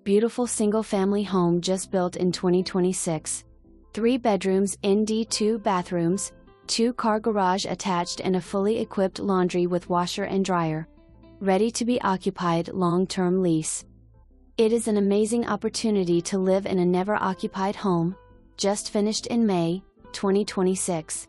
beautiful single-family home just built in 2026. 3 bedrooms, ND 2 bathrooms, 2-car garage attached and a fully equipped laundry with washer and dryer. Ready to be occupied, long-term lease. It is an amazing opportunity to live in a never-occupied home, just finished in May 2026.